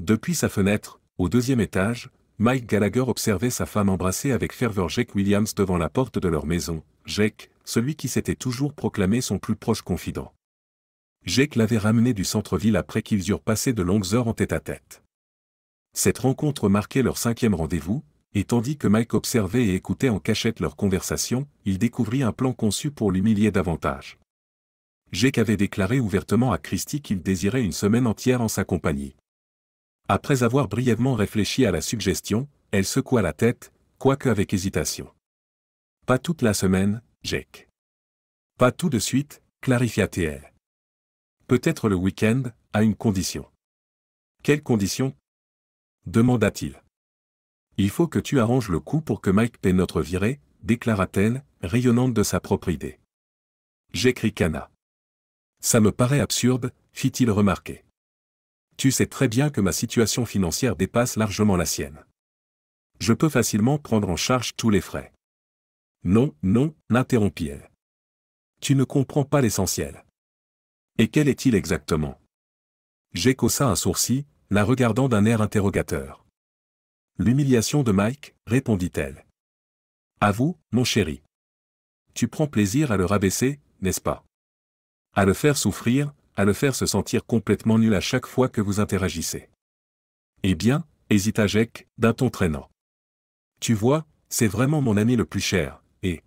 Depuis sa fenêtre, au deuxième étage, Mike Gallagher observait sa femme embrasser avec ferveur Jake Williams devant la porte de leur maison. Jake, celui qui s'était toujours proclamé son plus proche confident. Jake l'avait ramené du centre-ville après qu'ils eurent passé de longues heures en tête-à-tête. Cette rencontre marquait leur 5e rendez-vous, et tandis que Mike observait et écoutait en cachette leur conversation, il découvrit un plan conçu pour l'humilier davantage. Jake avait déclaré ouvertement à Christy qu'il désirait une semaine entière en sa compagnie. Après avoir brièvement réfléchi à la suggestion, elle secoua la tête, quoique avec hésitation. « Pas toute la semaine, Jake. »« Pas tout de suite, » clarifia-t-elle. « Peut-être le week-end, à une condition. »« Quelle condition ?» demanda-t-il. « Il faut que tu arranges le coup pour que Mike paie notre virée, » déclara-t-elle, rayonnante de sa propre idée. Jake ricana. « Ça me paraît absurde, » fit-il remarquer. « Tu sais très bien que ma situation financière dépasse largement la sienne. Je peux facilement prendre en charge tous les frais. »« Non, non, » l'interrompit-elle. « Tu ne comprends pas l'essentiel. »« Et quel est-il exactement ?» Jake haussa un sourcil, la regardant d'un air interrogateur. « L'humiliation de Mike, » répondit-elle. « Avoue, mon chéri. Tu prends plaisir à le rabaisser, n'est-ce pas? À le faire souffrir, à le faire se sentir complètement nul à chaque fois que vous interagissez. » Eh bien, hésita Jake, d'un ton traînant. Tu vois, c'est vraiment mon ami le plus cher, et...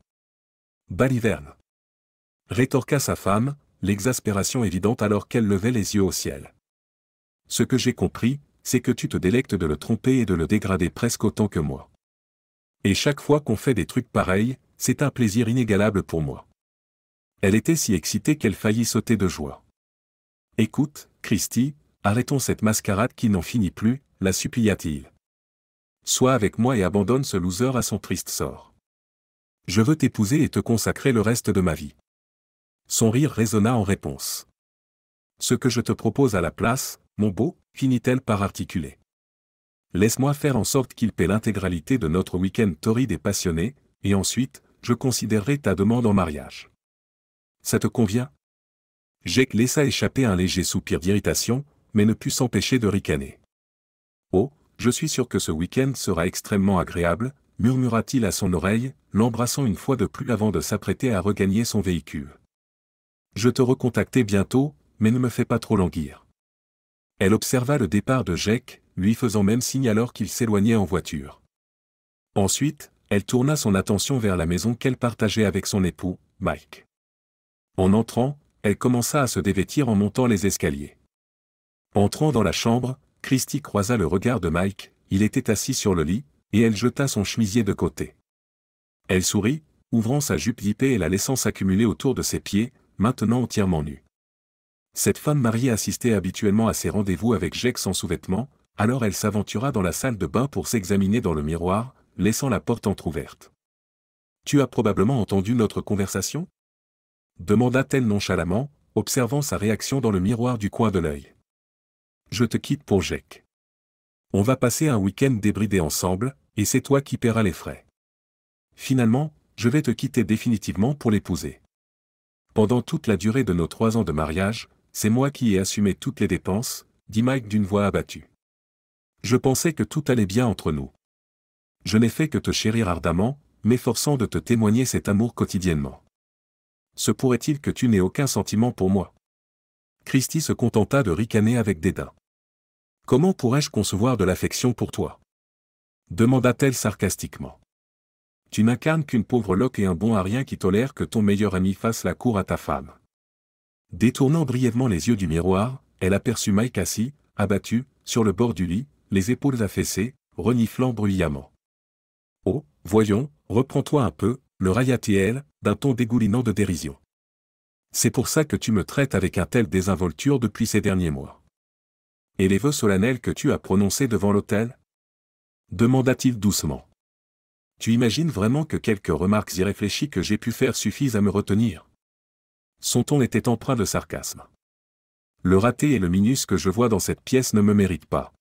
baliverne. Rétorqua sa femme, l'exaspération évidente alors qu'elle levait les yeux au ciel. Ce que j'ai compris, c'est que tu te délectes de le tromper et de le dégrader presque autant que moi. Et chaque fois qu'on fait des trucs pareils, c'est un plaisir inégalable pour moi. Elle était si excitée qu'elle faillit sauter de joie. Écoute, Christy, arrêtons cette mascarade qui n'en finit plus, la supplia-t-il. Sois avec moi et abandonne ce loser à son triste sort. Je veux t'épouser et te consacrer le reste de ma vie. Son rire résonna en réponse. Ce que je te propose à la place, mon beau, finit-elle par articuler. Laisse-moi faire en sorte qu'il paie l'intégralité de notre week-end torride et passionné, et ensuite, je considérerai ta demande en mariage. Ça te convient? Jake laissa échapper un léger soupir d'irritation, mais ne put s'empêcher de ricaner. Oh, je suis sûr que ce week-end sera extrêmement agréable, murmura-t-il à son oreille, l'embrassant une fois de plus avant de s'apprêter à regagner son véhicule. Je te recontacterai bientôt, mais ne me fais pas trop languir. Elle observa le départ de Jake, lui faisant même signe alors qu'il s'éloignait en voiture. Ensuite, elle tourna son attention vers la maison qu'elle partageait avec son époux, Mike. En entrant, elle commença à se dévêtir en montant les escaliers. Entrant dans la chambre, Christy croisa le regard de Mike, il était assis sur le lit, et elle jeta son chemisier de côté. Elle sourit, ouvrant sa jupe zippée et la laissant s'accumuler autour de ses pieds, maintenant entièrement nus. Cette femme mariée assistait habituellement à ses rendez-vous avec Jake sans sous-vêtements, alors elle s'aventura dans la salle de bain pour s'examiner dans le miroir, laissant la porte entr'ouverte. « Tu as probablement entendu notre conversation ?» demanda-t-elle nonchalamment, observant sa réaction dans le miroir du coin de l'œil. « Je te quitte pour Jake. On va passer un week-end débridé ensemble, et c'est toi qui paieras les frais. Finalement, je vais te quitter définitivement pour l'épouser. Pendant toute la durée de nos 3 ans de mariage, c'est moi qui ai assumé toutes les dépenses, » dit Mike d'une voix abattue. « Je pensais que tout allait bien entre nous. Je n'ai fait que te chérir ardemment, m'efforçant de te témoigner cet amour quotidiennement. Se pourrait-il que tu n'aies aucun sentiment pour moi ?» Christy se contenta de ricaner avec dédain. « Comment pourrais-je concevoir de l'affection pour toi ?» demanda-t-elle sarcastiquement. « Tu n'incarnes qu'une pauvre loque et un bon à rien qui tolère que ton meilleur ami fasse la cour à ta femme. » Détournant brièvement les yeux du miroir, elle aperçut Mike assis, abattu, sur le bord du lit, les épaules affaissées, reniflant bruyamment. « Oh, voyons, reprends-toi un peu, » le railla-t-elle, d'un ton dégoulinant de dérision. « C'est pour ça que tu me traites avec un tel désinvolture depuis ces derniers mois. Et les vœux solennels que tu as prononcés devant l'autel ?» demanda-t-il doucement. « Tu imagines vraiment que quelques remarques irréfléchies que j'ai pu faire suffisent à me retenir ?» Son ton était empreint de sarcasme. « Le raté et le minus que je vois dans cette pièce ne me méritent pas.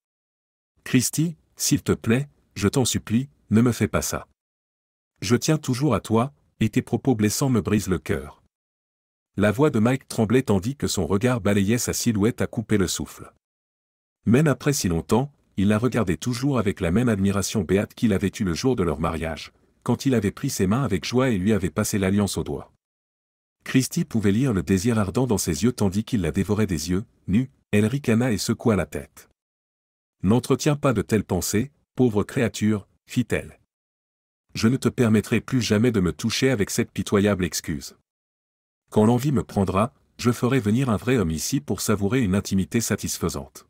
Christy, s'il te plaît, je t'en supplie, ne me fais pas ça. Je tiens toujours à toi, et tes propos blessants me brisent le cœur. » La voix de Mike tremblait tandis que son regard balayait sa silhouette à couper le souffle. Même après si longtemps, il la regardait toujours avec la même admiration béate qu'il avait eue le jour de leur mariage, quand il avait pris ses mains avec joie et lui avait passé l'alliance au doigt. Christie pouvait lire le désir ardent dans ses yeux tandis qu'il la dévorait des yeux, nus. Elle ricana et secoua la tête. « N'entretiens pas de telles pensées, pauvre créature, fit-elle. Je ne te permettrai plus jamais de me toucher avec cette pitoyable excuse. Quand l'envie me prendra, je ferai venir un vrai homme ici pour savourer une intimité satisfaisante.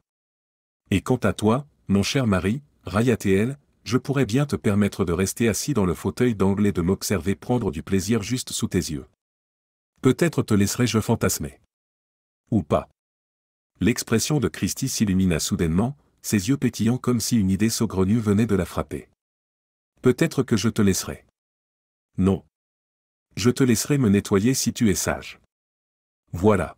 Et quant à toi, mon cher mari, railla-t-elle, je pourrais bien te permettre de rester assis dans le fauteuil d'angle et de m'observer prendre du plaisir juste sous tes yeux. Peut-être te laisserai-je fantasmer. Ou pas. » L'expression de Christie s'illumina soudainement, ses yeux pétillants comme si une idée saugrenue venait de la frapper. « Peut-être que je te laisserai. »« Non. Je te laisserai me nettoyer si tu es sage. » Voilà.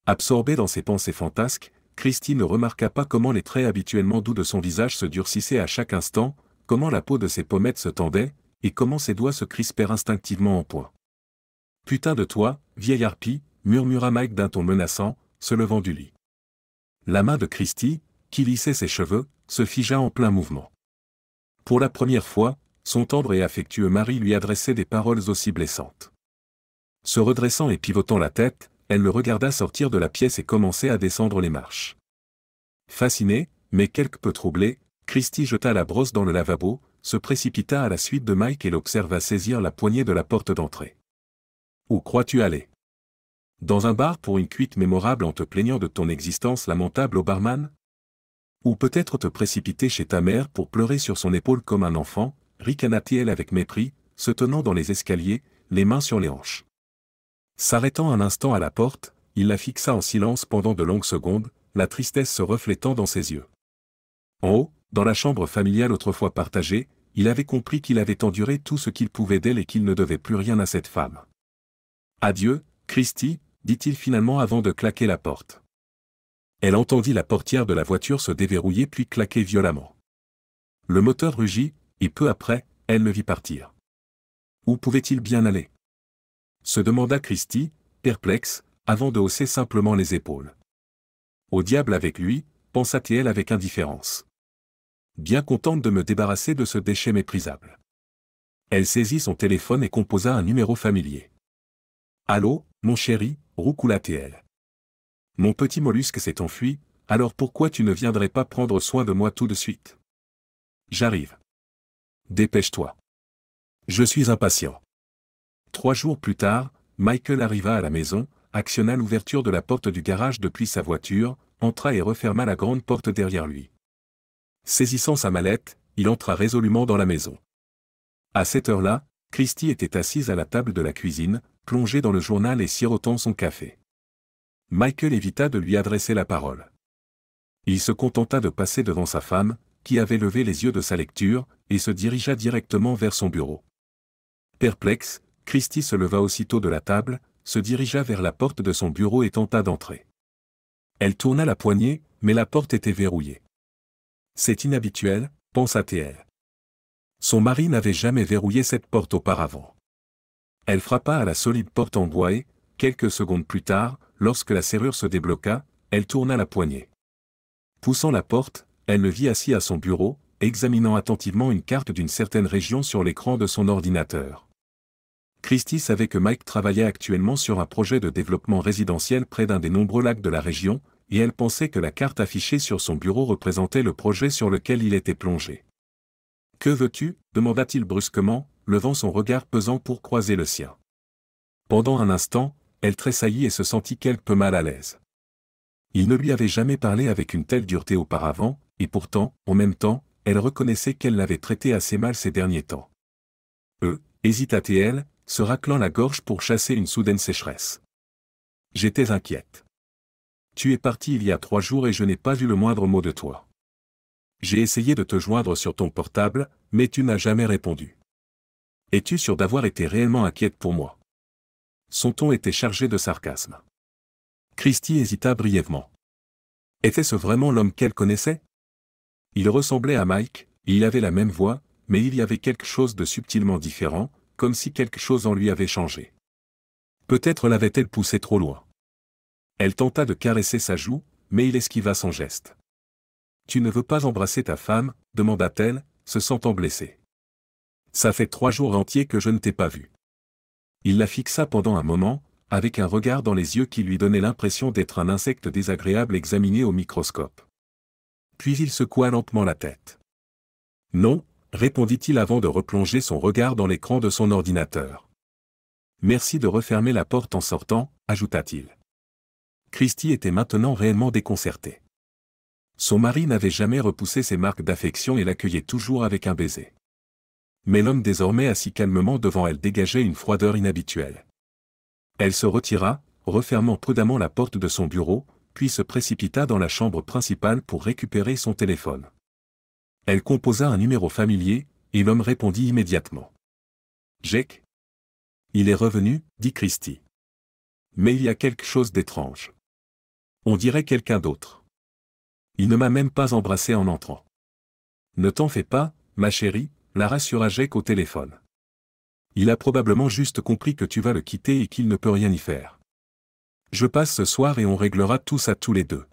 Absorbée dans ses pensées fantasques, Christie ne remarqua pas comment les traits habituellement doux de son visage se durcissaient à chaque instant, comment la peau de ses pommettes se tendait, et comment ses doigts se crispèrent instinctivement en point. « Putain de toi, vieille harpie !» murmura Mike d'un ton menaçant, se levant du lit. La main de Christie, qui lissait ses cheveux, se figea en plein mouvement. Pour la première fois, son tendre et affectueux mari lui adressait des paroles aussi blessantes. Se redressant et pivotant la tête, elle le regarda sortir de la pièce et commencer à descendre les marches. Fascinée, mais quelque peu troublée, Christie jeta la brosse dans le lavabo, se précipita à la suite de Mike et l'observa saisir la poignée de la porte d'entrée. « Où crois-tu aller ? Dans un bar pour une cuite mémorable en te plaignant de ton existence lamentable au barman ? Ou peut-être te précipiter chez ta mère pour pleurer sur son épaule comme un enfant, ricana-t-elle avec mépris, se tenant dans les escaliers, les mains sur les hanches. S'arrêtant un instant à la porte, il la fixa en silence pendant de longues secondes, la tristesse se reflétant dans ses yeux. En haut, dans la chambre familiale autrefois partagée, il avait compris qu'il avait enduré tout ce qu'il pouvait d'elle et qu'il ne devait plus rien à cette femme. « Adieu, Christie », dit-il finalement avant de claquer la porte. Elle entendit la portière de la voiture se déverrouiller puis claquer violemment. Le moteur rugit, et peu après, elle le vit partir. Où pouvait-il bien aller ? Se demanda Christie, perplexe, avant de hausser simplement les épaules. Au diable avec lui, pensa-t-elle avec indifférence. Bien contente de me débarrasser de ce déchet méprisable. Elle saisit son téléphone et composa un numéro familier. Allô, mon chéri, roucoula-t-elle. Mon petit mollusque s'est enfui, alors pourquoi tu ne viendrais pas prendre soin de moi tout de suite ? J'arrive. Dépêche-toi. Je suis impatient. 3 jours plus tard, Michael arriva à la maison, actionna l'ouverture de la porte du garage depuis sa voiture, entra et referma la grande porte derrière lui. Saisissant sa mallette, il entra résolument dans la maison. À cette heure-là, Christie était assise à la table de la cuisine, plongée dans le journal et sirotant son café. Michael évita de lui adresser la parole. Il se contenta de passer devant sa femme, qui avait levé les yeux de sa lecture, et se dirigea directement vers son bureau. Perplexe, Christie se leva aussitôt de la table, se dirigea vers la porte de son bureau et tenta d'entrer. Elle tourna la poignée, mais la porte était verrouillée. C'est inhabituel, pensa-t-elle. Son mari n'avait jamais verrouillé cette porte auparavant. Elle frappa à la solide porte en bois et, quelques secondes plus tard, lorsque la serrure se débloqua, elle tourna la poignée. Poussant la porte, elle le vit assis à son bureau, examinant attentivement une carte d'une certaine région sur l'écran de son ordinateur. Christie savait que Mike travaillait actuellement sur un projet de développement résidentiel près d'un des nombreux lacs de la région, et elle pensait que la carte affichée sur son bureau représentait le projet sur lequel il était plongé. « Que veux-tu » demanda-t-il brusquement, levant son regard pesant pour croiser le sien. Pendant un instant, elle tressaillit et se sentit quelque peu mal à l'aise. Il ne lui avait jamais parlé avec une telle dureté auparavant, et pourtant, en même temps, elle reconnaissait qu'elle l'avait traité assez mal ces derniers temps. Hésita-t-elle, se raclant la gorge pour chasser une soudaine sécheresse. J'étais inquiète. Tu es parti il y a 3 jours et je n'ai pas vu le moindre mot de toi. J'ai essayé de te joindre sur ton portable, mais tu n'as jamais répondu. Es-tu sûre d'avoir été réellement inquiète pour moi ? Son ton était chargé de sarcasme. Christie hésita brièvement. Était-ce vraiment l'homme qu'elle connaissait ? Il ressemblait à Mike, et il avait la même voix, mais il y avait quelque chose de subtilement différent, comme si quelque chose en lui avait changé. Peut-être l'avait-elle poussé trop loin. Elle tenta de caresser sa joue, mais il esquiva son geste. Tu ne veux pas embrasser ta femme, demanda-t-elle, se sentant blessée. Ça fait 3 jours entiers que je ne t'ai pas vu. Il la fixa pendant un moment, avec un regard dans les yeux qui lui donnait l'impression d'être un insecte désagréable examiné au microscope. Puis il secoua lentement la tête. Non, répondit-il avant de replonger son regard dans l'écran de son ordinateur. Merci de refermer la porte en sortant, ajouta-t-il. Christy était maintenant réellement déconcertée. Son mari n'avait jamais repoussé ses marques d'affection et l'accueillait toujours avec un baiser. Mais l'homme désormais assis calmement devant elle dégageait une froideur inhabituelle. Elle se retira, refermant prudemment la porte de son bureau, puis se précipita dans la chambre principale pour récupérer son téléphone. Elle composa un numéro familier, et l'homme répondit immédiatement. « Jake ?» « Il est revenu, dit Christy. Mais il y a quelque chose d'étrange. On dirait quelqu'un d'autre. Il ne m'a même pas embrassé en entrant. »« Ne t'en fais pas, ma chérie, » la rassura Jake au téléphone. « Il a probablement juste compris que tu vas le quitter et qu'il ne peut rien y faire. Je passe ce soir et on réglera tout ça tous les deux.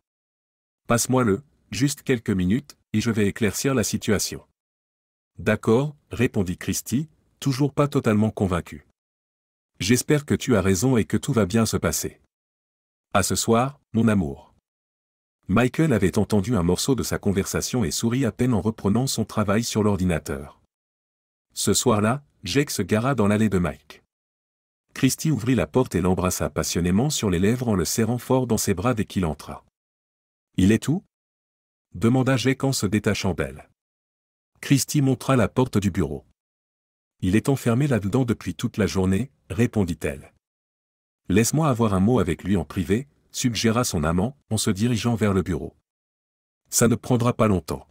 Passe-moi-le, juste quelques minutes, et je vais éclaircir la situation. »« D'accord, » répondit Christy, toujours pas totalement convaincue. « J'espère que tu as raison et que tout va bien se passer. À ce soir, mon amour. » Michael avait entendu un morceau de sa conversation et sourit à peine en reprenant son travail sur l'ordinateur. Ce soir-là, Jake se gara dans l'allée de Mike. Christy ouvrit la porte et l'embrassa passionnément sur les lèvres en le serrant fort dans ses bras dès qu'il entra. « Il est où ?» demanda Jake en se détachant d'elle. Christy montra la porte du bureau. « Il est enfermé là-dedans depuis toute la journée, » répondit-elle. « Laisse-moi avoir un mot avec lui en privé, » suggéra son amant, en se dirigeant vers le bureau. « Ça ne prendra pas longtemps. »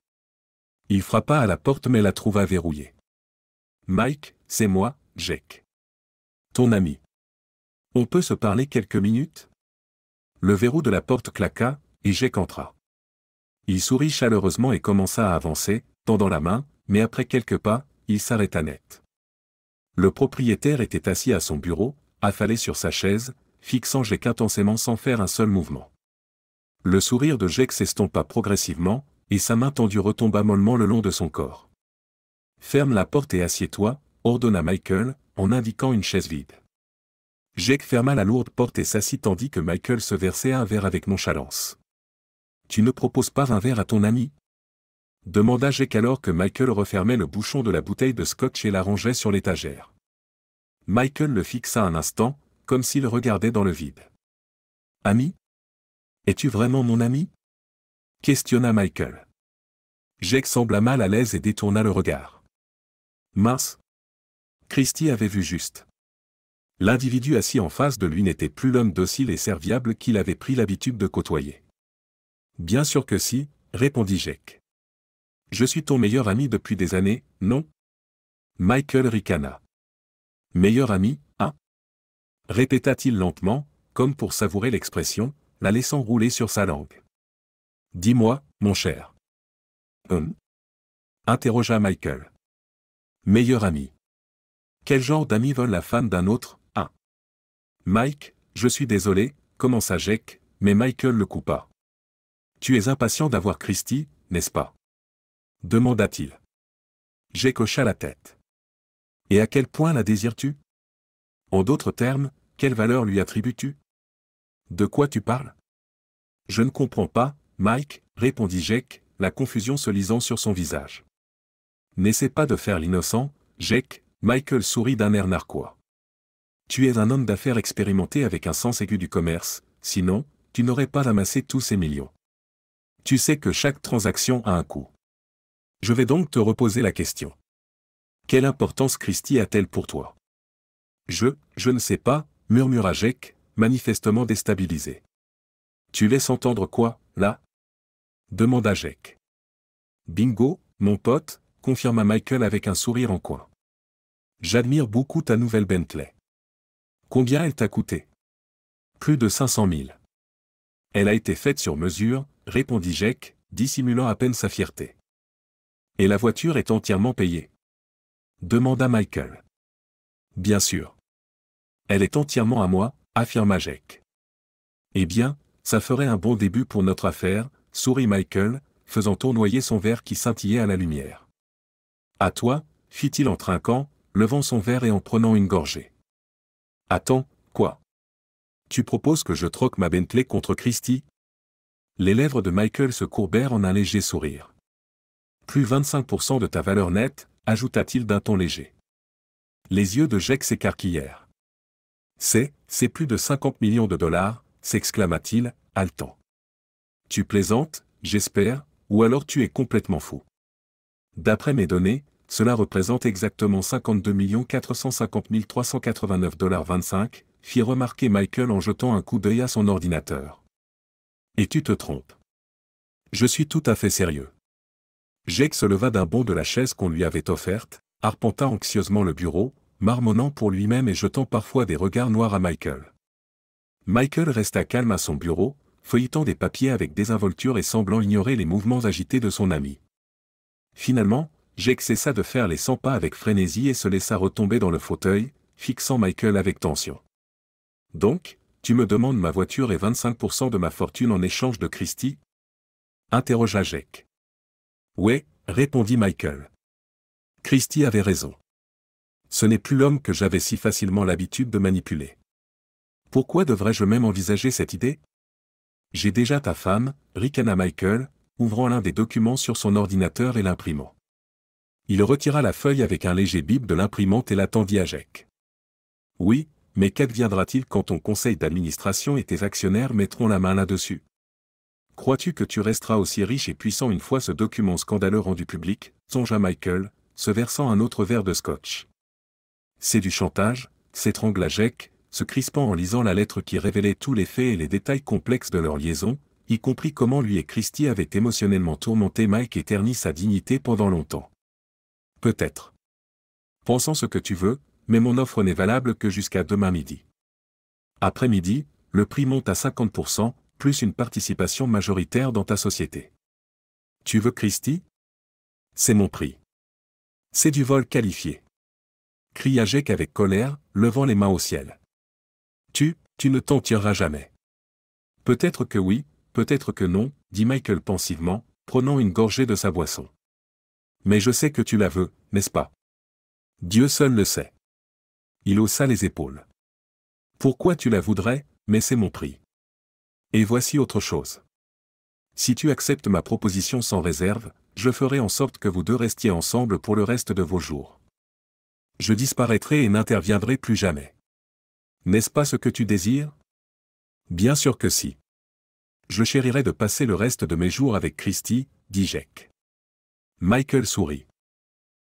Il frappa à la porte mais la trouva verrouillée. « Mike, c'est moi, Jake. Ton ami. On peut se parler quelques minutes ?» Le verrou de la porte claqua, et Jake entra. Il sourit chaleureusement et commença à avancer, tendant la main, mais après quelques pas, il s'arrêta net. Le propriétaire était assis à son bureau, affalé sur sa chaise, fixant Jake intensément sans faire un seul mouvement. Le sourire de Jake s'estompa progressivement, et sa main tendue retomba mollement le long de son corps. « Ferme la porte et assieds-toi » ordonna Michael, en indiquant une chaise vide. Jake ferma la lourde porte et s'assit tandis que Michael se versait un verre avec nonchalance. « Tu ne proposes pas un verre à ton ami ?» demanda Jake alors que Michael refermait le bouchon de la bouteille de scotch et la rangeait sur l'étagère. Michael le fixa un instant, comme s'il regardait dans le vide. « Ami ? Es-tu vraiment mon ami ?» questionna Michael. Jake sembla mal à l'aise et détourna le regard. Mince. Christy avait vu juste. L'individu assis en face de lui n'était plus l'homme docile et serviable qu'il avait pris l'habitude de côtoyer. « Bien sûr que si, » répondit Jake. « Je suis ton meilleur ami depuis des années, non ?» Michael ricana. « Meilleur ami, hein ?» répéta-t-il lentement, comme pour savourer l'expression, la laissant rouler sur sa langue. « Dis-moi, mon cher. » interrogea Michael. « Meilleur ami. Quel genre d'ami vole la femme d'un autre, hein ? » Mike, je suis désolé, commença Jake, mais Michael le coupa. « Tu es impatient d'avoir Christy, n'est-ce pas ? » demanda-t-il. Jake hocha la tête. « Et à quel point la désires-tu ? En d'autres termes, quelle valeur lui attribues-tu ? De quoi tu parles ? » Je ne comprends pas, Mike, répondit Jake, la confusion se lisant sur son visage. N'essaie pas de faire l'innocent, Jake, Michael sourit d'un air narquois. Tu es un homme d'affaires expérimenté avec un sens aigu du commerce, sinon, tu n'aurais pas amassé tous ces millions. Tu sais que chaque transaction a un coût. Je vais donc te reposer la question. Quelle importance Christy a-t-elle pour toi ? Je ne sais pas, murmura Jake, manifestement déstabilisé. Tu laisses entendre quoi, là ? demanda Jake. Bingo, mon pote, confirma Michael avec un sourire en coin. J'admire beaucoup ta nouvelle Bentley. Combien elle t'a coûté ? Plus de 500 000. Elle a été faite sur mesure, répondit Jake, dissimulant à peine sa fierté. Et la voiture est entièrement payée ? demanda Michael. Bien sûr. Elle est entièrement à moi, affirma Jake. Eh bien, ça ferait un bon début pour notre affaire, sourit Michael, faisant tournoyer son verre qui scintillait à la lumière. « À toi » fit-il en trinquant, levant son verre et en prenant une gorgée. « Attends, quoi? Tu proposes que je troque ma Bentley contre Christie ?» Les lèvres de Michael se courbèrent en un léger sourire. « Plus 25% de ta valeur nette » ajouta-t-il d'un ton léger. Les yeux de Jake s'écarquillèrent. « C'est plus de 50 millions de dollars » s'exclama-t-il, haletant. « Tu plaisantes, j'espère, ou alors tu es complètement fou. D'après mes données, cela représente exactement 52 450 389,25 $, fit remarquer Michael en jetant un coup d'œil à son ordinateur. Et tu te trompes. Je suis tout à fait sérieux. Jake se leva d'un bond de la chaise qu'on lui avait offerte, arpenta anxieusement le bureau, marmonnant pour lui-même et jetant parfois des regards noirs à Michael. Michael resta calme à son bureau, feuilletant des papiers avec désinvolture et semblant ignorer les mouvements agités de son ami. Finalement, Jake cessa de faire les 100 pas avec frénésie et se laissa retomber dans le fauteuil, fixant Michael avec tension. « Donc, tu me demandes ma voiture et 25% de ma fortune en échange de Christie ?» interrogea Jake. « Ouais, » répondit Michael. Christie avait raison. Ce n'est plus l'homme que j'avais si facilement l'habitude de manipuler. Pourquoi devrais-je même envisager cette idée? J'ai déjà ta femme, ricana Michael, ouvrant l'un des documents sur son ordinateur et l'imprimant. Il retira la feuille avec un léger bip de l'imprimante et la tendit à Jake. Oui, mais qu'adviendra-t-il quand ton conseil d'administration et tes actionnaires mettront la main là-dessus? Crois-tu que tu resteras aussi riche et puissant une fois ce document scandaleux rendu public, songea Michael, se versant un autre verre de scotch. C'est du chantage, s'étrangla Jake, se crispant en lisant la lettre qui révélait tous les faits et les détails complexes de leur liaison, y compris comment lui et Christie avaient émotionnellement tourmenté Mike et terni sa dignité pendant longtemps. Peut-être. Pensant ce que tu veux, mais mon offre n'est valable que jusqu'à demain midi. Après-midi, le prix monte à 50%, plus une participation majoritaire dans ta société. Tu veux Christie? C'est mon prix. C'est du vol qualifié. Cria Jake avec colère, levant les mains au ciel. Tu ne t'en tireras jamais. Peut-être que oui, peut-être que non, dit Michael pensivement, prenant une gorgée de sa boisson. Mais je sais que tu la veux, n'est-ce pas? Dieu seul le sait. Il haussa les épaules. Pourquoi tu la voudrais, mais c'est mon prix. Et voici autre chose. Si tu acceptes ma proposition sans réserve, je ferai en sorte que vous deux restiez ensemble pour le reste de vos jours. Je disparaîtrai et n'interviendrai plus jamais. N'est-ce pas ce que tu désires? Bien sûr que si. Je chérirais de passer le reste de mes jours avec Christie, dit Jake. Michael sourit.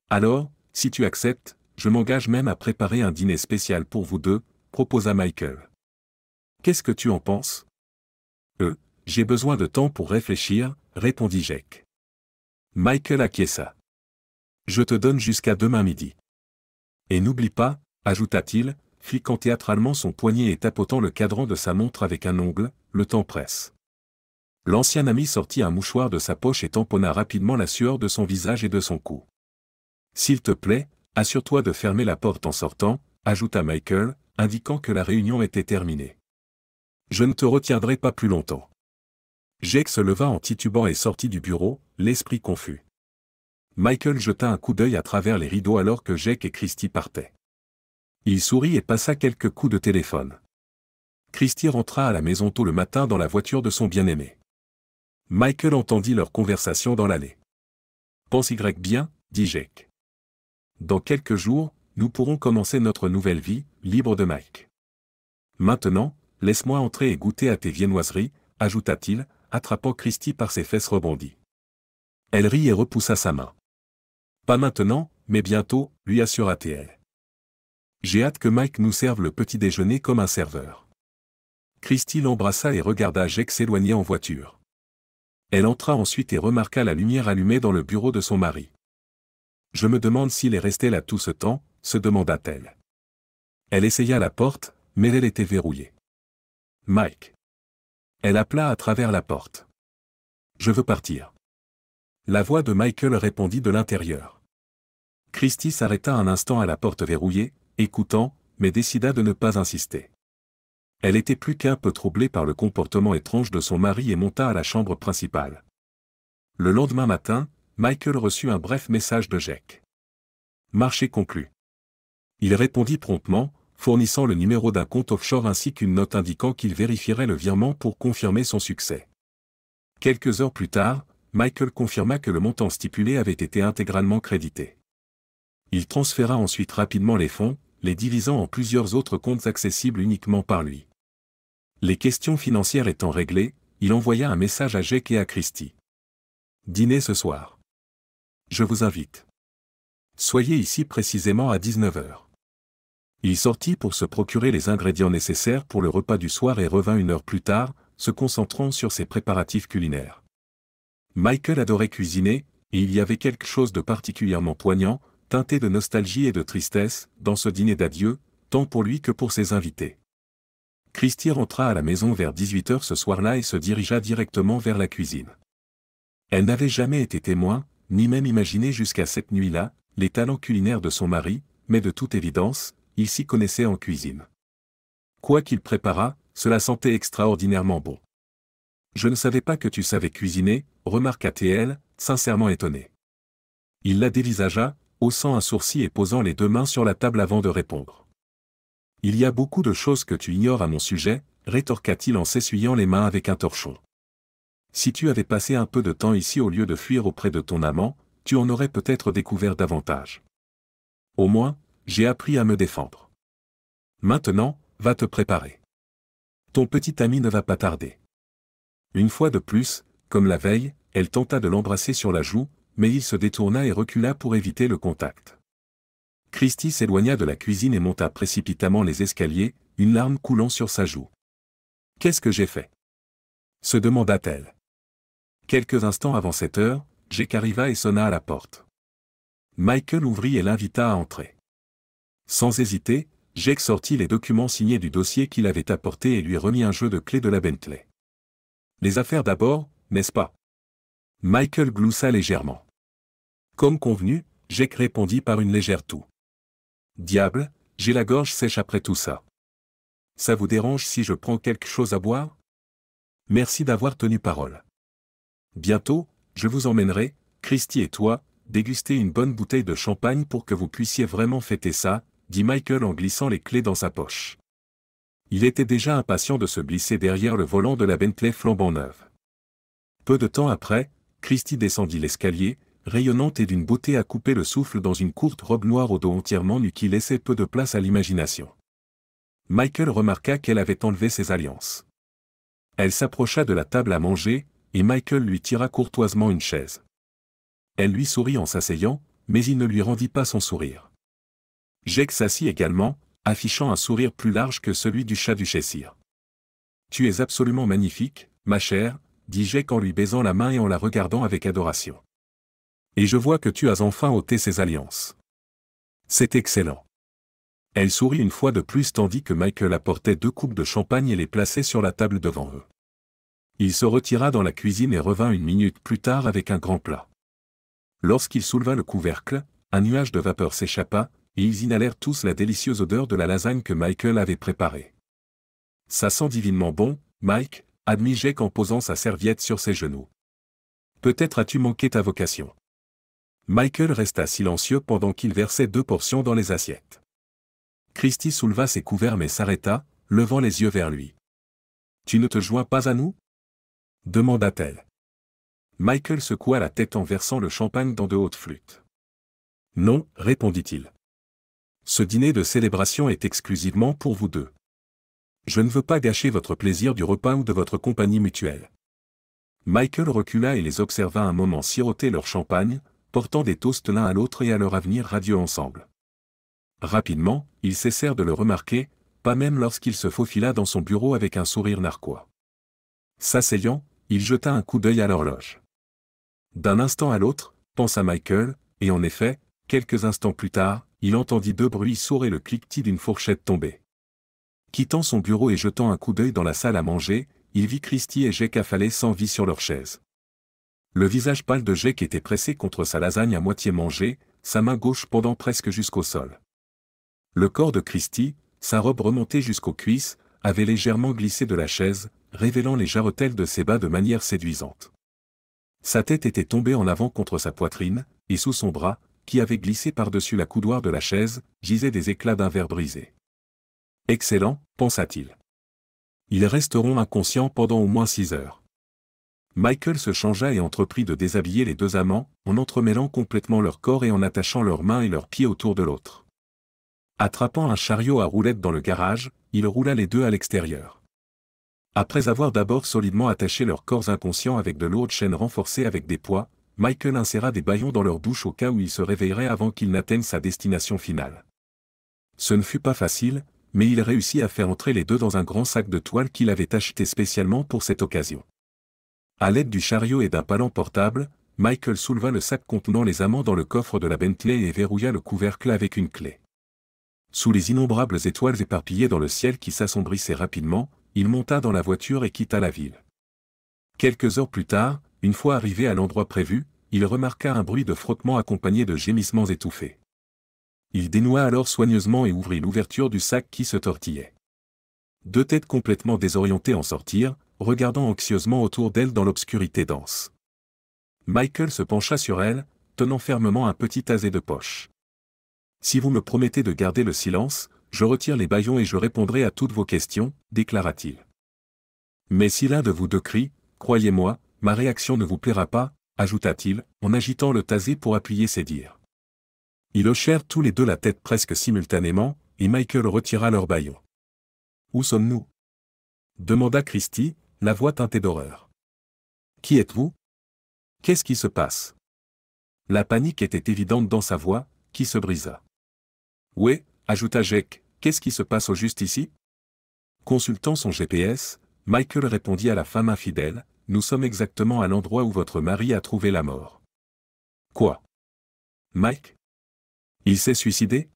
Alors, si tu acceptes, je m'engage même à préparer un dîner spécial pour vous deux, proposa Michael. Qu'est-ce que tu en penses? J'ai besoin de temps pour réfléchir, répondit Jake. Michael acquiesça. Je te donne jusqu'à demain midi. Et n'oublie pas, ajouta-t-il, fliquant théâtralement son poignet et tapotant le cadran de sa montre avec un ongle, le temps presse. L'ancien ami sortit un mouchoir de sa poche et tamponna rapidement la sueur de son visage et de son cou. S'il te plaît, assure-toi de fermer la porte en sortant, ajouta Michael, indiquant que la réunion était terminée. Je ne te retiendrai pas plus longtemps. Jake se leva en titubant et sortit du bureau, l'esprit confus. Michael jeta un coup d'œil à travers les rideaux alors que Jake et Christie partaient. Il sourit et passa quelques coups de téléphone. Christie rentra à la maison tôt le matin dans la voiture de son bien-aimé. Michael entendit leur conversation dans l'allée. « Pense-y bien, dit Jake. Dans quelques jours, nous pourrons commencer notre nouvelle vie, libre de Mike. Maintenant, laisse-moi entrer et goûter à tes viennoiseries, ajouta-t-il, attrapant Christie par ses fesses rebondies. Elle rit et repoussa sa main. Pas maintenant, mais bientôt, lui assura-t-elle. J'ai hâte que Mike nous serve le petit déjeuner comme un serveur. Christie l'embrassa et regarda Jake s'éloigner en voiture. Elle entra ensuite et remarqua la lumière allumée dans le bureau de son mari. Je me demande s'il est resté là tout ce temps, se demanda-t-elle. Elle essaya la porte, mais elle était verrouillée. Mike. Elle appela à travers la porte. Je veux partir. La voix de Michael répondit de l'intérieur. Christie s'arrêta un instant à la porte verrouillée, écoutant, mais décida de ne pas insister. Elle était plus qu'un peu troublée par le comportement étrange de son mari et monta à la chambre principale. Le lendemain matin, Michael reçut un bref message de Jake. Marché conclu. Il répondit promptement, fournissant le numéro d'un compte offshore ainsi qu'une note indiquant qu'il vérifierait le virement pour confirmer son succès. Quelques heures plus tard, Michael confirma que le montant stipulé avait été intégralement crédité. Il transféra ensuite rapidement les fonds, les divisant en plusieurs autres comptes accessibles uniquement par lui. Les questions financières étant réglées, il envoya un message à Jake et à Christy. Dîner ce soir. Je vous invite. Soyez ici précisément à 19h. Il sortit pour se procurer les ingrédients nécessaires pour le repas du soir et revint 1 heure plus tard, se concentrant sur ses préparatifs culinaires. Michael adorait cuisiner, et il y avait quelque chose de particulièrement poignant, teinté de nostalgie et de tristesse, dans ce dîner d'adieu, tant pour lui que pour ses invités. Christy rentra à la maison vers 18h ce soir-là et se dirigea directement vers la cuisine. Elle n'avait jamais été témoin, ni même imaginé jusqu'à cette nuit-là, les talents culinaires de son mari, mais de toute évidence, il s'y connaissait en cuisine. Quoi qu'il préparât, cela sentait extraordinairement bon. Je ne savais pas que tu savais cuisiner, remarqua-t-elle, sincèrement étonnée. Il la dévisagea, haussant un sourcil et posant les 2 mains sur la table avant de répondre. Il y a beaucoup de choses que tu ignores à mon sujet, rétorqua-t-il en s'essuyant les mains avec un torchon. Si tu avais passé un peu de temps ici au lieu de fuir auprès de ton amant, tu en aurais peut-être découvert davantage. Au moins, j'ai appris à me défendre. Maintenant, va te préparer. Ton petit ami ne va pas tarder. Une fois de plus, comme la veille, elle tenta de l'embrasser sur la joue, mais il se détourna et recula pour éviter le contact. Christy s'éloigna de la cuisine et monta précipitamment les escaliers, une larme coulant sur sa joue. « Qu'est-ce que j'ai fait ?» se demanda-t-elle. Quelques instants avant cette heure, Jake arriva et sonna à la porte. Michael ouvrit et l'invita à entrer. Sans hésiter, Jake sortit les documents signés du dossier qu'il avait apporté et lui remit un jeu de clés de la Bentley. « Les affaires d'abord, n'est-ce pas ?» Michael gloussa légèrement. Comme convenu, Jake répondit par une légère toux. « Diable, j'ai la gorge sèche après tout ça. Ça vous dérange si je prends quelque chose à boire ? Merci d'avoir tenu parole. Bientôt, je vous emmènerai, Christy et toi, déguster une bonne bouteille de champagne pour que vous puissiez vraiment fêter ça, dit Michael en glissant les clés dans sa poche. Il était déjà impatient de se glisser derrière le volant de la Bentley flambant neuve. Peu de temps après, Christy descendit l'escalier, rayonnante et d'une beauté à couper le souffle dans une courte robe noire au dos entièrement nu qui laissait peu de place à l'imagination. Michael remarqua qu'elle avait enlevé ses alliances. Elle s'approcha de la table à manger, et Michael lui tira courtoisement une chaise. Elle lui sourit en s'asseyant, mais il ne lui rendit pas son sourire. Jake s'assit également, affichant un sourire plus large que celui du chat du Cheshire. « Tu es absolument magnifique, ma chère, » dit Jake en lui baisant la main et en la regardant avec adoration. « Et je vois que tu as enfin ôté ces alliances. C'est excellent. » Elle sourit une fois de plus tandis que Michael apportait 2 coupes de champagne et les plaçait sur la table devant eux. Il se retira dans la cuisine et revint 1 minute plus tard avec un grand plat. Lorsqu'il souleva le couvercle, un nuage de vapeur s'échappa, et ils inhalèrent tous la délicieuse odeur de la lasagne que Michael avait préparée. « Ça sent divinement bon, Mike, » admit Jake en posant sa serviette sur ses genoux. « Peut-être as-tu manqué ta vocation. » Michael resta silencieux pendant qu'il versait 2 portions dans les assiettes. Christy souleva ses couverts mais s'arrêta, levant les yeux vers lui. « Tu ne te joins pas à nous ?» demanda-t-elle. Michael secoua la tête en versant le champagne dans de hautes flûtes. « Non, » répondit-il. « Ce dîner de célébration est exclusivement pour vous deux. Je ne veux pas gâcher votre plaisir du repas ou de votre compagnie mutuelle. » Michael recula et les observa un moment siroter leur champagne, portant des toasts l'un à l'autre et à leur avenir radieux ensemble. Rapidement, ils cessèrent de le remarquer, pas même lorsqu'il se faufila dans son bureau avec un sourire narquois. S'asseyant, il jeta un coup d'œil à l'horloge. D'un instant à l'autre, pensa Michael, et en effet, quelques instants plus tard, il entendit 2 bruits sourds et le cliquetis d'une fourchette tombée. Quittant son bureau et jetant un coup d'œil dans la salle à manger, il vit Christy et Jake affalés sans vie sur leur chaise. Le visage pâle de Jake était pressé contre sa lasagne à moitié mangée, sa main gauche pendant presque jusqu'au sol. Le corps de Christy, sa robe remontée jusqu'aux cuisses, avait légèrement glissé de la chaise, révélant les jarretelles de ses bas de manière séduisante. Sa tête était tombée en avant contre sa poitrine, et sous son bras, qui avait glissé par-dessus la coudoir de la chaise, gisaient des éclats d'un verre brisé. Excellent, pensa-t-il. Ils resteront inconscients pendant au moins 6 heures. Michael se changea et entreprit de déshabiller les deux amants, en entremêlant complètement leur corps et en attachant leurs mains et leurs pieds autour de l'autre. Attrapant un chariot à roulettes dans le garage, il roula les deux à l'extérieur. Après avoir d'abord solidement attaché leurs corps inconscients avec de lourdes chaînes renforcées avec des poids, Michael inséra des bâillons dans leur bouche au cas où ils se réveilleraient avant qu'il n'atteigne sa destination finale. Ce ne fut pas facile, mais il réussit à faire entrer les deux dans un grand sac de toile qu'il avait acheté spécialement pour cette occasion. À l'aide du chariot et d'un palan portable, Michael souleva le sac contenant les amants dans le coffre de la Bentley et verrouilla le couvercle avec une clé. Sous les innombrables étoiles éparpillées dans le ciel qui s'assombrissaient rapidement, il monta dans la voiture et quitta la ville. Quelques heures plus tard, une fois arrivé à l'endroit prévu, il remarqua un bruit de frottement accompagné de gémissements étouffés. Il dénoua alors soigneusement et ouvrit l'ouverture du sac qui se tortillait. Deux têtes complètement désorientées en sortirent, regardant anxieusement autour d'elle dans l'obscurité dense. Michael se pencha sur elle, tenant fermement un petit tasé de poche. « Si vous me promettez de garder le silence, je retire les bâillons et je répondrai à toutes vos questions, déclara-t-il. Mais si l'un de vous deux crie, croyez-moi, ma réaction ne vous plaira pas, ajouta-t-il, en agitant le tasé pour appuyer ses dires. Ils hochèrent tous les deux la tête presque simultanément, et Michael retira leurs bâillons. Où sommes-nous? Demanda Christie, la voix teintée d'horreur. Qui êtes-vous? Qu'est-ce qui se passe? La panique était évidente dans sa voix, qui se brisa. Ouais, ajouta Jake, qu'est-ce qui se passe au juste ici? Consultant son GPS, Michael répondit à la femme infidèle, nous sommes exactement à l'endroit où votre mari a trouvé la mort. Quoi? Mike? Il s'est suicidé?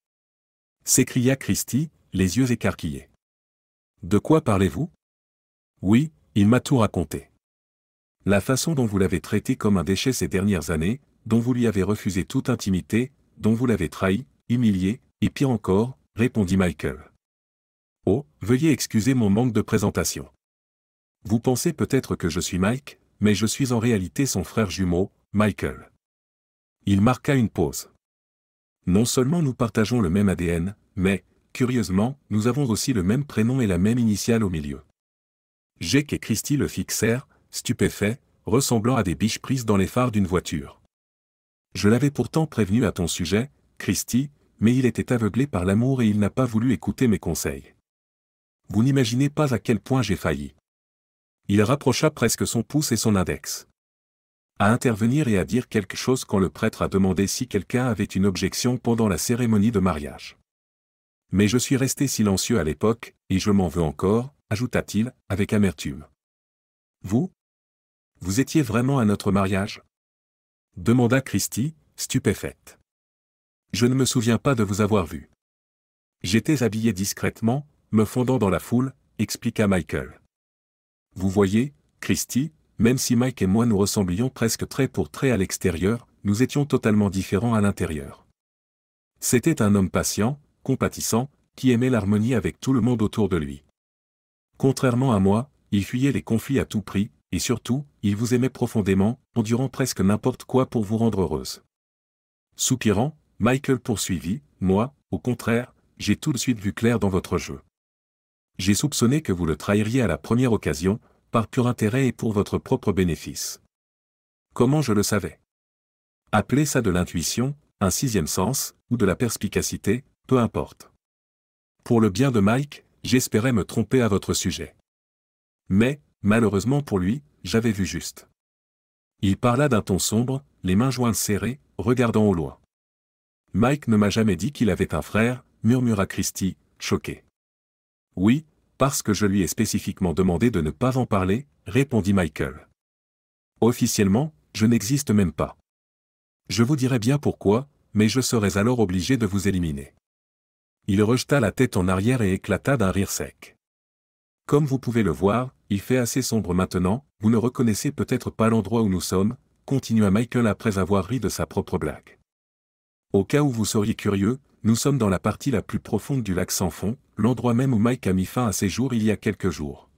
S'écria Christie, les yeux écarquillés. De quoi parlez-vous? Oui, il m'a tout raconté. La façon dont vous l'avez traité comme un déchet ces dernières années, dont vous lui avez refusé toute intimité, dont vous l'avez trahi, humilié, et pire encore, répondit Michael. Oh, veuillez excuser mon manque de présentation. Vous pensez peut-être que je suis Mike, mais je suis en réalité son frère jumeau, Michael. Il marqua une pause. Non seulement nous partageons le même ADN, mais, curieusement, nous avons aussi le même prénom et la même initiale au milieu. Jake et Christie le fixèrent, stupéfaits, ressemblant à des biches prises dans les phares d'une voiture. Je l'avais pourtant prévenu à ton sujet, Christie, mais il était aveuglé par l'amour et il n'a pas voulu écouter mes conseils. Vous n'imaginez pas à quel point j'ai failli. Il rapprocha presque son pouce et son index. À intervenir et à dire quelque chose quand le prêtre a demandé si quelqu'un avait une objection pendant la cérémonie de mariage. Mais je suis resté silencieux à l'époque, et je m'en veux encore, ajouta-t-il, avec amertume. Vous? Vous étiez vraiment à notre mariage? Demanda Christie, stupéfaite. Je ne me souviens pas de vous avoir vu. J'étais habillé discrètement, me fondant dans la foule, expliqua Michael. Vous voyez, Christie, même si Mike et moi nous ressemblions presque trait pour trait à l'extérieur, nous étions totalement différents à l'intérieur. C'était un homme patient, compatissant, qui aimait l'harmonie avec tout le monde autour de lui. Contrairement à moi, il fuyait les conflits à tout prix, et surtout, il vous aimait profondément, endurant presque n'importe quoi pour vous rendre heureuse. Soupirant, Michael poursuivit, moi, au contraire, j'ai tout de suite vu clair dans votre jeu. J'ai soupçonné que vous le trahiriez à la première occasion, par pur intérêt et pour votre propre bénéfice. Comment je le savais? Appelez ça de l'intuition, un sixième sens, ou de la perspicacité, peu importe. Pour le bien de Mike, j'espérais me tromper à votre sujet. Mais, malheureusement pour lui, j'avais vu juste. Il parla d'un ton sombre, les mains jointes serrées, regardant au loin. Mike ne m'a jamais dit qu'il avait un frère, murmura Christie, choqué. Oui, parce que je lui ai spécifiquement demandé de ne pas en parler, répondit Michael. Officiellement, je n'existe même pas. Je vous dirai bien pourquoi, mais je serais alors obligé de vous éliminer. Il rejeta la tête en arrière et éclata d'un rire sec. Comme vous pouvez le voir, il fait assez sombre maintenant, vous ne reconnaissez peut-être pas l'endroit où nous sommes, continua Michael après avoir ri de sa propre blague. Au cas où vous seriez curieux, nous sommes dans la partie la plus profonde du lac sans fond, l'endroit même où Mike a mis fin à ses jours il y a quelques jours.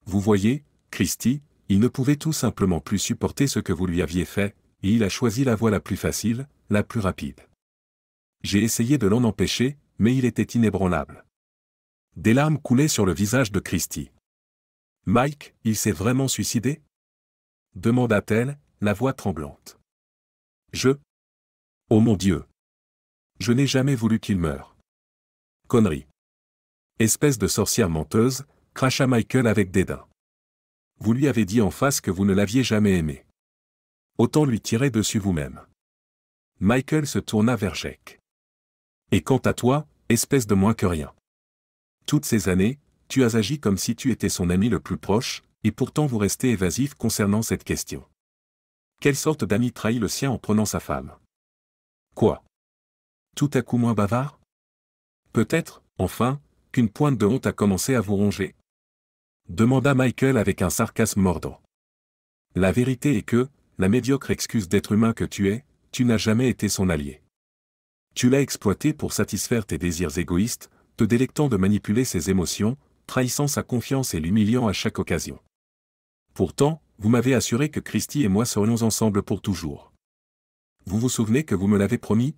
Vous voyez, Christie, il ne pouvait tout simplement plus supporter ce que vous lui aviez fait, et il a choisi la voie la plus facile, la plus rapide. J'ai essayé de l'en empêcher, mais il était inébranlable. Des larmes coulaient sur le visage de Christie. « Mike, il s'est vraiment suicidé ?» demanda-t-elle, la voix tremblante. Oh mon Dieu! Je n'ai jamais voulu qu'il meure. Connerie. Espèce de sorcière menteuse, cracha Michael avec dédain. Vous lui avez dit en face que vous ne l'aviez jamais aimé. Autant lui tirer dessus vous-même. Michael se tourna vers Jake. Et quant à toi, espèce de moins que rien. Toutes ces années, tu as agi comme si tu étais son ami le plus proche, et pourtant vous restez évasif concernant cette question. Quelle sorte d'ami trahit le sien en prenant sa femme? Quoi? Tout à coup moins bavard? Peut-être, enfin, qu'une pointe de honte a commencé à vous ronger? Demanda Michael avec un sarcasme mordant. La vérité est que, la médiocre excuse d'être humain que tu es, tu n'as jamais été son allié. Tu l'as exploité pour satisfaire tes désirs égoïstes, te délectant de manipuler ses émotions, trahissant sa confiance et l'humiliant à chaque occasion. Pourtant, vous m'avez assuré que Christie et moi serions ensemble pour toujours. Vous vous souvenez que vous me l'avez promis?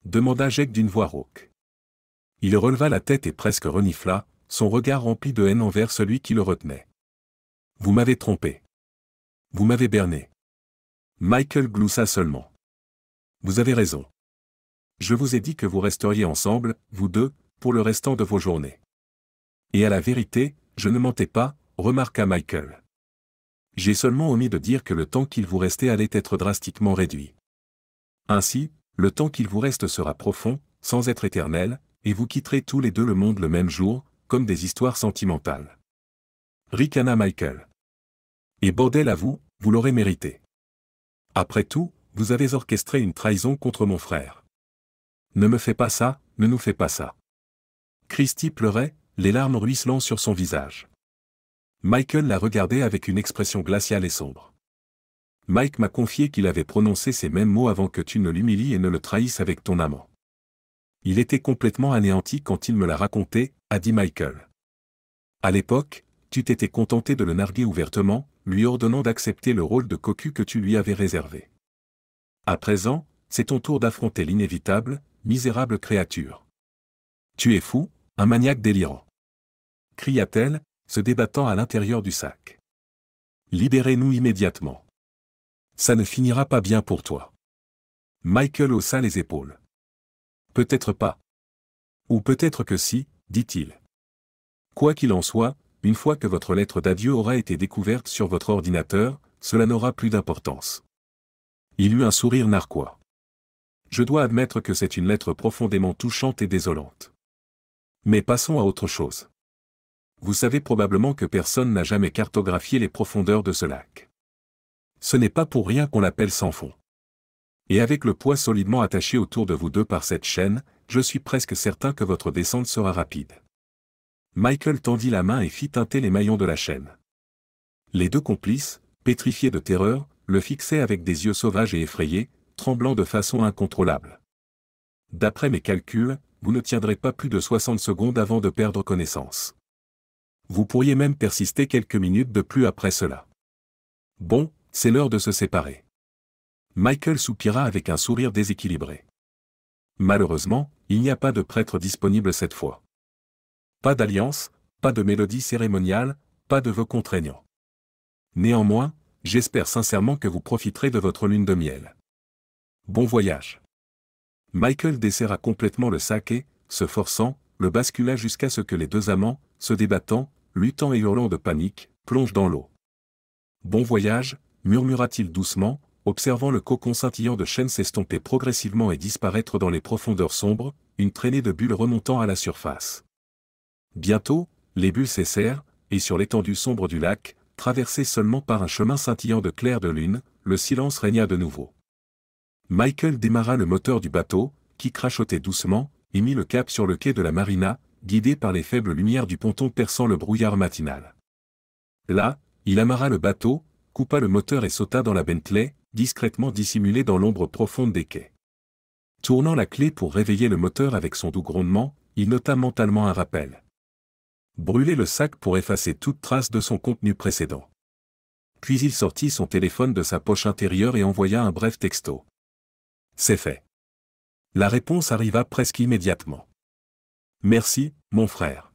Demanda Jake d'une voix rauque. Il releva la tête et presque renifla, son regard rempli de haine envers celui qui le retenait. Vous m'avez trompé. Vous m'avez berné. Michael gloussa seulement. Vous avez raison. Je vous ai dit que vous resteriez ensemble, vous deux, pour le restant de vos journées. Et à la vérité, je ne mentais pas, remarqua Michael. J'ai seulement omis de dire que le temps qu'il vous restait allait être drastiquement réduit. Ainsi, le temps qu'il vous reste sera profond, sans être éternel, et vous quitterez tous les deux le monde le même jour, comme des histoires sentimentales. Ricana Michael. Et bordel à vous, vous l'aurez mérité. Après tout, vous avez orchestré une trahison contre mon frère. Ne me fais pas ça, ne nous fais pas ça. Christie pleurait, les larmes ruisselant sur son visage. Michael la regardait avec une expression glaciale et sombre. Mike m'a confié qu'il avait prononcé ces mêmes mots avant que tu ne l'humilies et ne le trahisses avec ton amant. Il était complètement anéanti quand il me l'a raconté, a dit Michael. À l'époque, tu t'étais contenté de le narguer ouvertement, lui ordonnant d'accepter le rôle de cocu que tu lui avais réservé. À présent, c'est ton tour d'affronter l'inévitable, misérable créature. Tu es fou, un maniaque délirant. Cria-t-elle, se débattant à l'intérieur du sac. Libérez-nous immédiatement. Ça ne finira pas bien pour toi. Michael haussa les épaules. Peut-être pas. Ou peut-être que si, dit-il. Quoi qu'il en soit, une fois que votre lettre d'adieu aura été découverte sur votre ordinateur, cela n'aura plus d'importance. Il eut un sourire narquois. Je dois admettre que c'est une lettre profondément touchante et désolante. Mais passons à autre chose. Vous savez probablement que personne n'a jamais cartographié les profondeurs de ce lac. Ce n'est pas pour rien qu'on l'appelle sans fond. Et avec le poids solidement attaché autour de vous deux par cette chaîne, je suis presque certain que votre descente sera rapide. Michael tendit la main et fit tinter les maillons de la chaîne. Les deux complices, pétrifiés de terreur, le fixaient avec des yeux sauvages et effrayés, tremblant de façon incontrôlable. D'après mes calculs, vous ne tiendrez pas plus de 60 secondes avant de perdre connaissance. Vous pourriez même persister quelques minutes de plus après cela. Bon, c'est l'heure de se séparer. Michael soupira avec un sourire déséquilibré. Malheureusement, il n'y a pas de prêtre disponible cette fois. Pas d'alliance, pas de mélodie cérémoniale, pas de vœux contraignants. Néanmoins, j'espère sincèrement que vous profiterez de votre lune de miel. Bon voyage. Michael desserra complètement le sac et, se forçant, le bascula jusqu'à ce que les deux amants, se débattant, luttant et hurlant de panique, plongent dans l'eau. Bon voyage, murmura-t-il doucement, observant le cocon scintillant de chaîne s'estomper progressivement et disparaître dans les profondeurs sombres, une traînée de bulles remontant à la surface. Bientôt, les bulles cessèrent, et sur l'étendue sombre du lac, traversée seulement par un chemin scintillant de clair de lune, le silence régna de nouveau. Michael démarra le moteur du bateau, qui crachotait doucement, et mit le cap sur le quai de la marina, guidé par les faibles lumières du ponton perçant le brouillard matinal. Là, il amarra le bateau, coupa le moteur et sauta dans la Bentley, discrètement dissimulée dans l'ombre profonde des quais. Tournant la clé pour réveiller le moteur avec son doux grondement, il nota mentalement un rappel. Brûler le sac pour effacer toute trace de son contenu précédent. puis il sortit son téléphone de sa poche intérieure et envoya un bref texto. C'est fait. La réponse arriva presque immédiatement. Merci, mon frère.